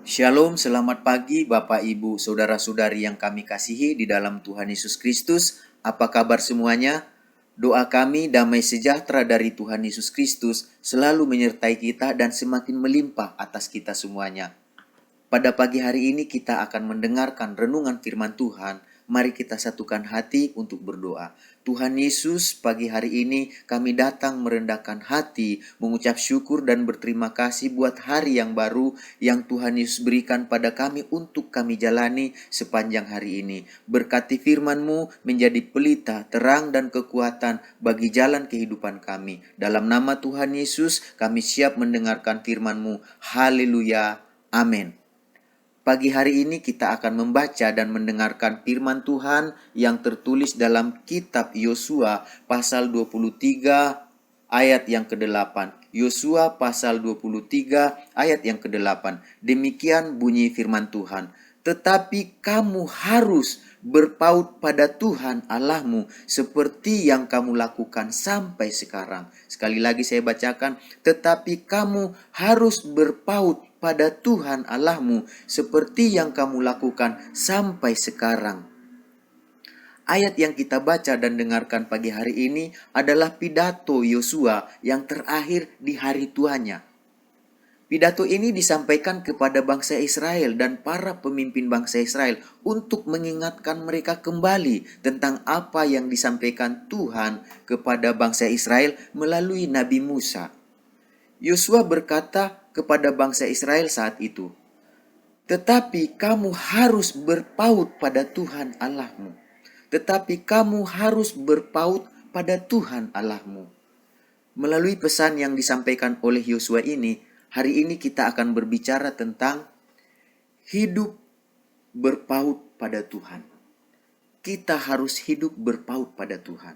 Shalom, selamat pagi Bapak Ibu, Saudara-saudari yang kami kasihi di dalam Tuhan Yesus Kristus. Apa kabar semuanya? Doa kami damai sejahtera dari Tuhan Yesus Kristus selalu menyertai kita dan semakin melimpah atas kita semuanya. Pada pagi hari ini kita akan mendengarkan renungan firman Tuhan. Mari kita satukan hati untuk berdoa. Tuhan Yesus, pagi hari ini kami datang merendahkan hati, mengucap syukur dan berterima kasih buat hari yang baru yang Tuhan Yesus berikan pada kami untuk kami jalani sepanjang hari ini. Berkati firman-Mu menjadi pelita, terang dan kekuatan bagi jalan kehidupan kami. Dalam nama Tuhan Yesus, kami siap mendengarkan firman-Mu. Haleluya. Amin. Pagi hari ini kita akan membaca dan mendengarkan firman Tuhan yang tertulis dalam kitab Yosua pasal 23 ayat yang ke-8. Yosua pasal 23 ayat yang ke-8. Demikian bunyi firman Tuhan. Tetapi kamu harus berpaut pada Tuhan Allahmu seperti yang kamu lakukan sampai sekarang. Sekali lagi saya bacakan, tetapi kamu harus berpaut pada Tuhan Allahmu seperti yang kamu lakukan sampai sekarang. Ayat yang kita baca dan dengarkan pagi hari ini adalah pidato Yosua yang terakhir di hari tuanya. Pidato ini disampaikan kepada bangsa Israel dan para pemimpin bangsa Israel untuk mengingatkan mereka kembali tentang apa yang disampaikan Tuhan kepada bangsa Israel melalui Nabi Musa. Yosua berkata kepada bangsa Israel saat itu, "Tetapi kamu harus berpaut pada Tuhan Allahmu. Tetapi kamu harus berpaut pada Tuhan Allahmu." Melalui pesan yang disampaikan oleh Yosua ini, hari ini kita akan berbicara tentang hidup berpaut pada Tuhan. Kita harus hidup berpaut pada Tuhan.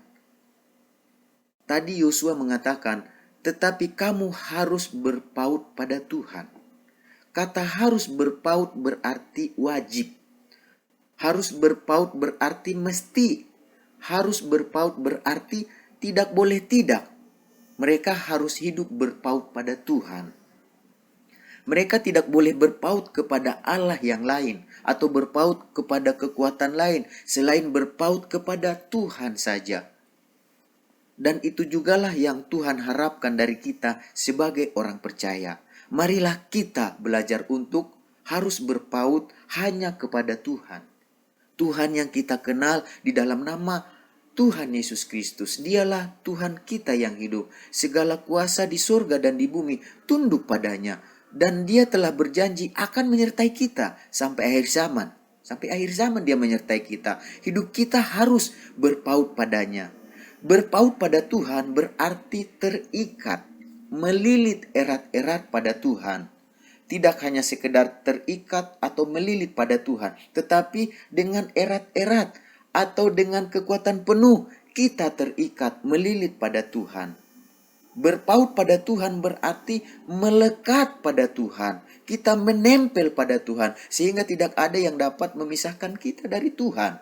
Tadi Yosua mengatakan, tetapi kamu harus berpaut pada Tuhan. Kata harus berpaut berarti wajib. Harus berpaut berarti mesti. Harus berpaut berarti tidak boleh tidak. Mereka harus hidup berpaut pada Tuhan. Mereka tidak boleh berpaut kepada Allah yang lain atau berpaut kepada kekuatan lain selain berpaut kepada Tuhan saja. Dan itu jugalah yang Tuhan harapkan dari kita sebagai orang percaya. Marilah kita belajar untuk harus berpaut hanya kepada Tuhan. Tuhan yang kita kenal di dalam nama Tuhan Yesus Kristus. Dialah Tuhan kita yang hidup. Segala kuasa di surga dan di bumi tunduk padanya. Dan dia telah berjanji akan menyertai kita sampai akhir zaman. Sampai akhir zaman dia menyertai kita. Hidup kita harus berpaut padanya. Berpaut pada Tuhan berarti terikat, melilit erat-erat pada Tuhan. Tidak hanya sekedar terikat atau melilit pada Tuhan, tetapi dengan erat-erat atau dengan kekuatan penuh kita terikat, melilit pada Tuhan. Berpaut pada Tuhan berarti melekat pada Tuhan. Kita menempel pada Tuhan sehingga tidak ada yang dapat memisahkan kita dari Tuhan.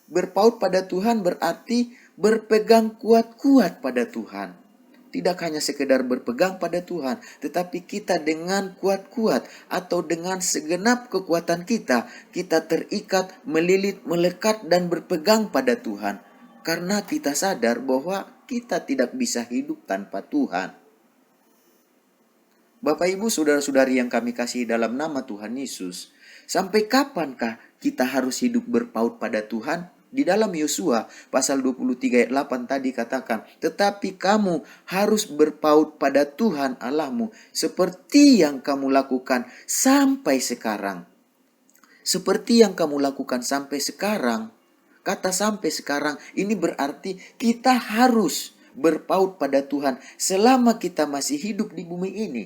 Berpaut pada Tuhan berarti berpegang kuat-kuat pada Tuhan. Tidak hanya sekedar berpegang pada Tuhan, tetapi kita dengan kuat-kuat atau dengan segenap kekuatan kita terikat, melilit, melekat dan berpegang pada Tuhan. Karena kita sadar bahwa kita tidak bisa hidup tanpa Tuhan. Bapak Ibu saudara-saudari yang kami kasih dalam nama Tuhan Yesus, sampai kapankah kita harus hidup berpaut pada Tuhan? Di dalam Yosua pasal 23 ayat 8 tadi katakan, tetapi kamu harus berpaut pada Tuhan Allahmu seperti yang kamu lakukan sampai sekarang. Seperti yang kamu lakukan sampai sekarang. Kata sampai sekarang ini berarti kita harus berpaut pada Tuhan selama kita masih hidup di bumi ini.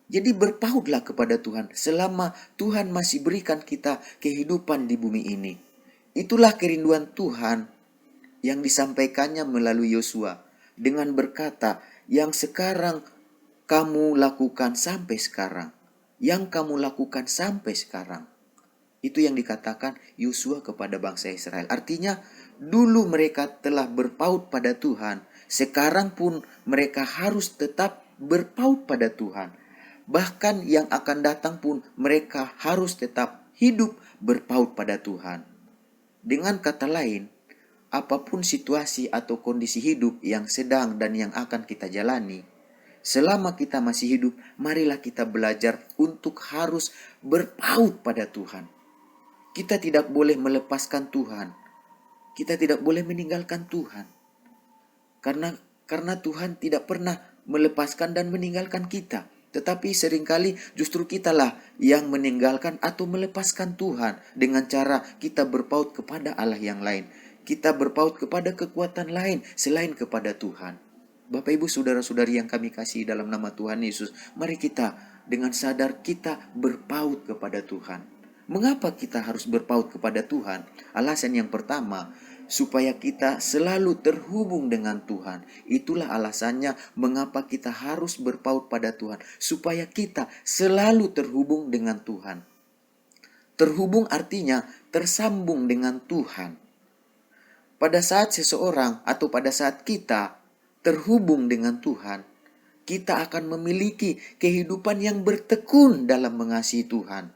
Jadi berpautlah kepada Tuhan selama Tuhan masih berikan kita kehidupan di bumi ini. Itulah kerinduan Tuhan yang disampaikannya melalui Yosua dengan berkata, yang sekarang kamu lakukan sampai sekarang. Yang kamu lakukan sampai sekarang. Itu yang dikatakan Yosua kepada bangsa Israel. Artinya dulu mereka telah berpaut pada Tuhan. Sekarang pun mereka harus tetap berpaut pada Tuhan. bahkan yang akan datang pun mereka harus tetap hidup berpaut pada Tuhan. Dengan kata lain, apapun situasi atau kondisi hidup yang sedang dan yang akan kita jalani, selama kita masih hidup, marilah kita belajar untuk harus berpaut pada Tuhan. Kita tidak boleh melepaskan Tuhan. Kita tidak boleh meninggalkan Tuhan. Karena Tuhan tidak pernah melepaskan dan meninggalkan kita. Tetapi seringkali justru kitalah yang meninggalkan atau melepaskan Tuhan dengan cara kita berpaut kepada Allah yang lain. Kita berpaut kepada kekuatan lain selain kepada Tuhan. Bapak Ibu saudara-saudari yang kami kasih dalam nama Tuhan Yesus, mari kita dengan sadar kita berpaut kepada Tuhan. Mengapa kita harus berpaut kepada Tuhan? Alasan yang pertama, supaya kita selalu terhubung dengan Tuhan. Itulah alasannya mengapa kita harus berpaut pada Tuhan, supaya kita selalu terhubung dengan Tuhan. Terhubung artinya tersambung dengan Tuhan. Pada saat seseorang atau pada saat kita terhubung dengan Tuhan, kita akan memiliki kehidupan yang bertekun dalam mengasihi Tuhan.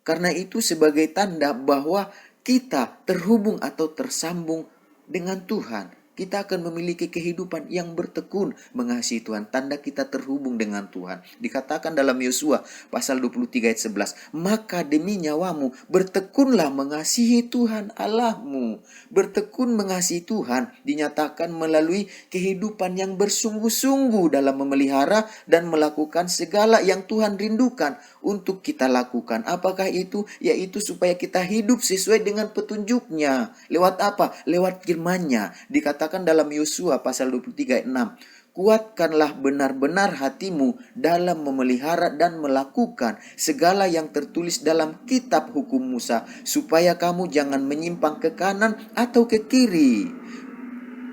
Karena itu sebagai tanda bahwa kita terhubung atau tersambung dengan Tuhan, kita akan memiliki kehidupan yang bertekun mengasihi Tuhan. Tanda kita terhubung dengan Tuhan. Dikatakan dalam Yosua pasal 23 ayat 11. Maka demi nyawamu bertekunlah mengasihi Tuhan Allahmu. Bertekun mengasihi Tuhan dinyatakan melalui kehidupan yang bersungguh-sungguh dalam memelihara dan melakukan segala yang Tuhan rindukan untuk kita lakukan. Apakah itu? Yaitu supaya kita hidup sesuai dengan petunjuknya. Lewat apa? Lewat firman-Nya. Dikatakan dalam Yosua pasal 23 ayat 6. Kuatkanlah benar-benar hatimu dalam memelihara dan melakukan segala yang tertulis dalam kitab hukum Musa, supaya kamu jangan menyimpang ke kanan atau ke kiri.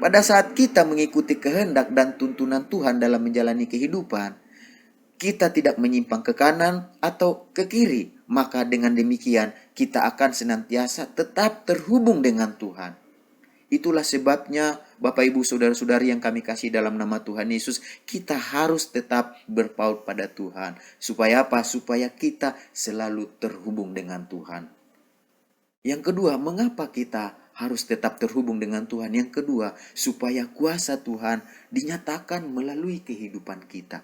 Pada saat kita mengikuti kehendak dan tuntunan Tuhan dalam menjalani kehidupan, kita tidak menyimpang ke kanan atau ke kiri, maka dengan demikian kita akan senantiasa tetap terhubung dengan Tuhan. Itulah sebabnya Bapak Ibu saudara-saudari yang kami kasih dalam nama Tuhan Yesus, kita harus tetap berpaut pada Tuhan. Supaya apa? Supaya kita selalu terhubung dengan Tuhan. Yang kedua, mengapa kita harus tetap terhubung dengan Tuhan? Yang kedua, supaya kuasa Tuhan dinyatakan melalui kehidupan kita.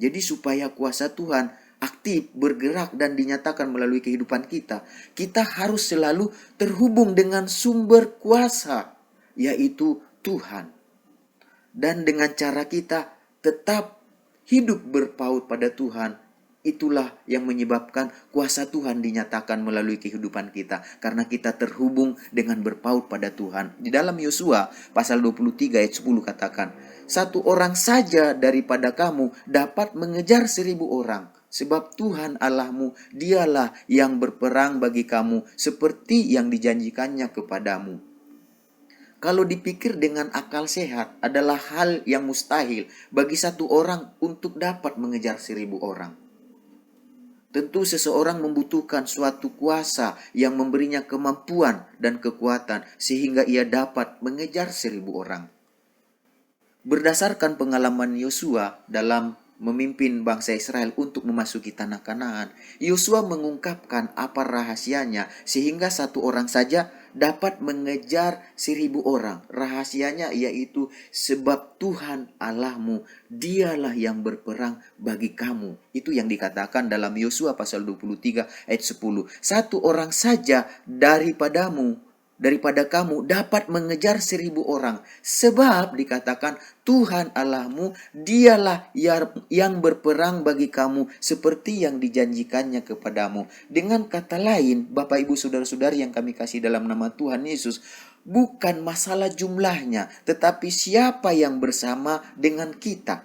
Jadi supaya kuasa Tuhan aktif, bergerak dan dinyatakan melalui kehidupan kita, kita harus selalu terhubung dengan sumber kuasa, yaitu Tuhan. Dan dengan cara kita tetap hidup berpaut pada Tuhan, itulah yang menyebabkan kuasa Tuhan dinyatakan melalui kehidupan kita. Karena kita terhubung dengan berpaut pada Tuhan. Di dalam Yosua pasal 23 ayat 10 katakan, satu orang saja daripada kamu dapat mengejar 1000 orang. Sebab Tuhan Allahmu dialah yang berperang bagi kamu seperti yang dijanjikannya kepadamu. Kalau dipikir dengan akal sehat adalah hal yang mustahil bagi satu orang untuk dapat mengejar 1000 orang. Tentu seseorang membutuhkan suatu kuasa yang memberinya kemampuan dan kekuatan sehingga ia dapat mengejar 1000 orang. Berdasarkan pengalaman Yosua dalam memimpin bangsa Israel untuk memasuki tanah Kanaan, Yosua mengungkapkan apa rahasianya sehingga satu orang saja dapat mengejar 1000 orang. Rahasianya yaitu sebab Tuhan Allahmu dialah yang berperang bagi kamu. Itu yang dikatakan dalam Yosua pasal 23 ayat 10. Satu orang saja daripada kamu dapat mengejar 1000 orang. Sebab dikatakan Tuhan Allahmu dialah yang berperang bagi kamu seperti yang dijanjikannya kepadamu. Dengan kata lain, Bapak Ibu saudara-saudari yang kami kasih dalam nama Tuhan Yesus, bukan masalah jumlahnya, tetapi siapa yang bersama dengan kita.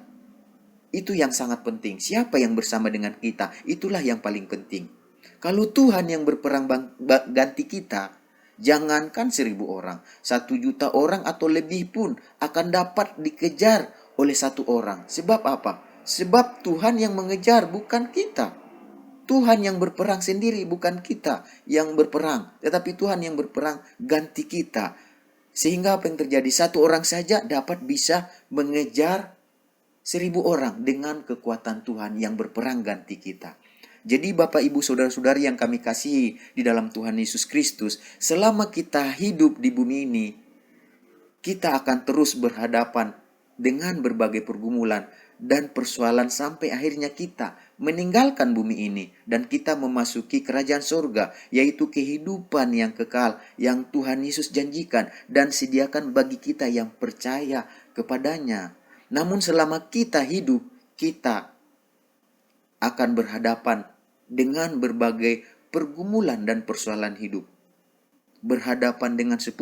Itu yang sangat penting. Siapa yang bersama dengan kita, itulah yang paling penting. Kalau Tuhan yang berperang ganti kita, jangankan 1000 orang, 1.000.000 orang atau lebih pun akan dapat dikejar oleh satu orang. Sebab apa? Sebab Tuhan yang mengejar, bukan kita. Tuhan yang berperang sendiri, bukan kita yang berperang. Tetapi Tuhan yang berperang ganti kita. Sehingga apa yang terjadi? Satu orang saja dapat bisa mengejar 1000 orang dengan kekuatan Tuhan yang berperang ganti kita. Jadi Bapak Ibu Saudara-saudari yang kami kasihi di dalam Tuhan Yesus Kristus, selama kita hidup di bumi ini, kita akan terus berhadapan dengan berbagai pergumulan dan persoalan sampai akhirnya kita meninggalkan bumi ini dan kita memasuki kerajaan surga, yaitu kehidupan yang kekal yang Tuhan Yesus janjikan dan sediakan bagi kita yang percaya kepadanya. Namun selama kita hidup, kita akan berhadapan dengan berbagai pergumulan dan persoalan hidup. Berhadapan dengan 10,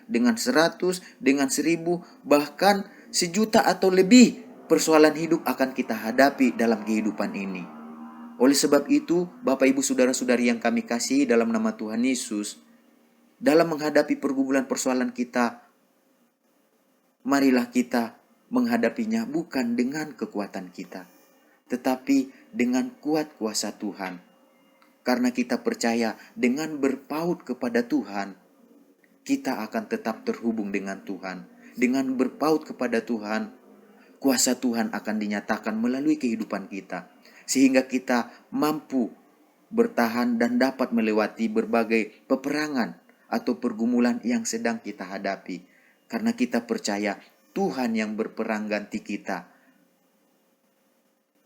dengan 100, dengan 1000, bahkan 1.000.000 atau lebih persoalan hidup akan kita hadapi dalam kehidupan ini. Oleh sebab itu, Bapak Ibu Saudara-saudari yang kami kasihi dalam nama Tuhan Yesus, dalam menghadapi pergumulan persoalan kita, marilah kita menghadapinya bukan dengan kekuatan kita, tetapi dengan kuat kuasa Tuhan. Karena kita percaya dengan berpaut kepada Tuhan, kita akan tetap terhubung dengan Tuhan. Dengan berpaut kepada Tuhan, kuasa Tuhan akan dinyatakan melalui kehidupan kita. Sehingga kita mampu bertahan dan dapat melewati berbagai peperangan atau pergumulan yang sedang kita hadapi. Karena kita percaya Tuhan yang berperang ganti kita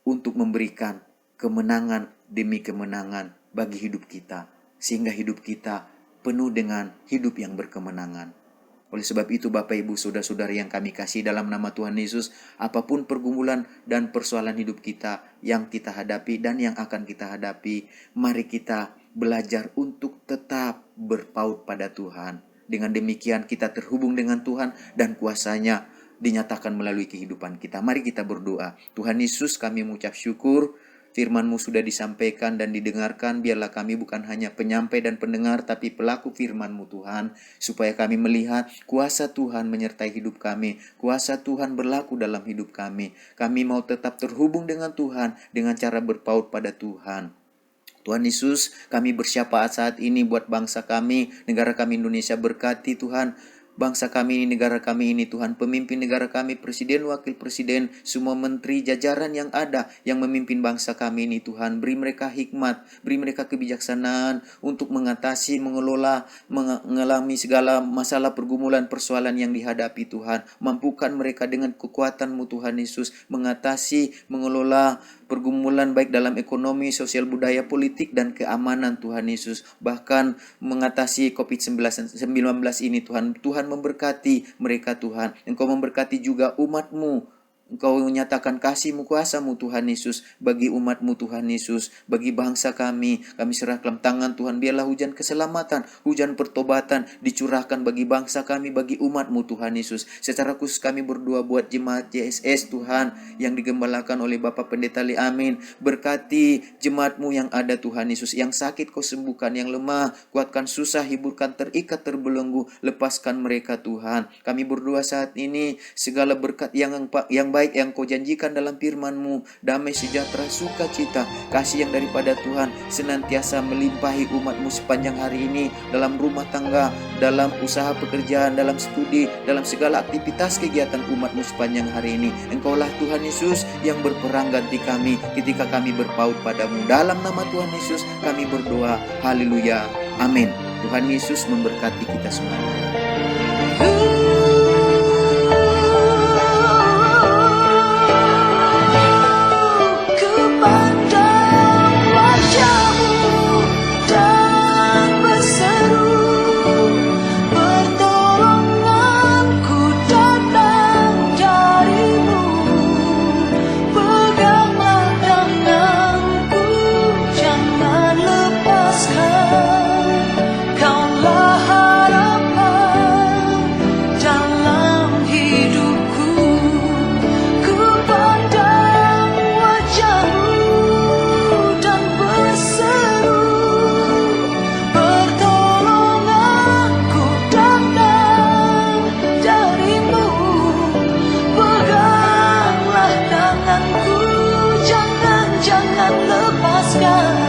untuk memberikan kemenangan demi kemenangan bagi hidup kita, sehingga hidup kita penuh dengan hidup yang berkemenangan. Oleh sebab itu Bapak Ibu Saudara-saudari yang kami kasih dalam nama Tuhan Yesus, apapun pergumulan dan persoalan hidup kita yang kita hadapi dan yang akan kita hadapi, mari kita belajar untuk tetap berpaut pada Tuhan. Dengan demikian kita terhubung dengan Tuhan dan kuasanya dinyatakan melalui kehidupan kita. Mari kita berdoa. Tuhan Yesus, kami mengucap syukur firman-Mu sudah disampaikan dan didengarkan. Biarlah kami bukan hanya penyampai dan pendengar, tapi pelaku firman-Mu Tuhan. Supaya kami melihat kuasa Tuhan menyertai hidup kami. Kuasa Tuhan berlaku dalam hidup kami. Kami mau tetap terhubung dengan Tuhan dengan cara berpaut pada Tuhan. Tuhan Yesus, kami bersyafaat saat ini buat bangsa kami, negara kami Indonesia. Berkati Tuhan bangsa kami ini, negara kami ini Tuhan, pemimpin negara kami, presiden, wakil presiden, semua menteri, jajaran yang ada yang memimpin bangsa kami ini Tuhan. Beri mereka hikmat, beri mereka kebijaksanaan untuk mengatasi, mengelola, mengalami segala masalah, pergumulan, persoalan yang dihadapi Tuhan. Mampukan mereka dengan kekuatan-Mu Tuhan Yesus mengatasi, mengelola pergumulan baik dalam ekonomi, sosial, budaya, politik, dan keamanan Tuhan Yesus. Bahkan mengatasi COVID-19 ini Tuhan. Tuhan memberkati mereka Tuhan. Engkau memberkati juga umat-Mu. Engkau menyatakan kasih-Mu, kuasa-Mu Tuhan Yesus bagi umat-Mu Tuhan Yesus, bagi bangsa kami. Kami serah dalam tangan Tuhan. Biarlah hujan keselamatan, hujan pertobatan dicurahkan bagi bangsa kami, bagi umat-Mu Tuhan Yesus. Secara khusus kami berdoa buat jemaat JSS Tuhan yang digembalakan oleh Bapak Pendeta Li Amin. Berkati jemaat-Mu yang ada Tuhan Yesus. Yang sakit Kau sembuhkan, yang lemah kuatkan, susah hiburkan, terikat terbelenggu lepaskan mereka Tuhan. Kami berdoa saat ini segala berkat yang baik yang Kau janjikan dalam firman-Mu, damai, sejahtera, sukacita, kasih yang daripada Tuhan senantiasa melimpahi umat-Mu sepanjang hari ini, dalam rumah tangga, dalam usaha pekerjaan, dalam studi, dalam segala aktivitas kegiatan umat-Mu sepanjang hari ini. Engkaulah Tuhan Yesus yang berperang ganti kami ketika kami berpaut pada-Mu. Dalam nama Tuhan Yesus kami berdoa, haleluya, amin. Tuhan Yesus memberkati kita semua. Jangan lepaskan.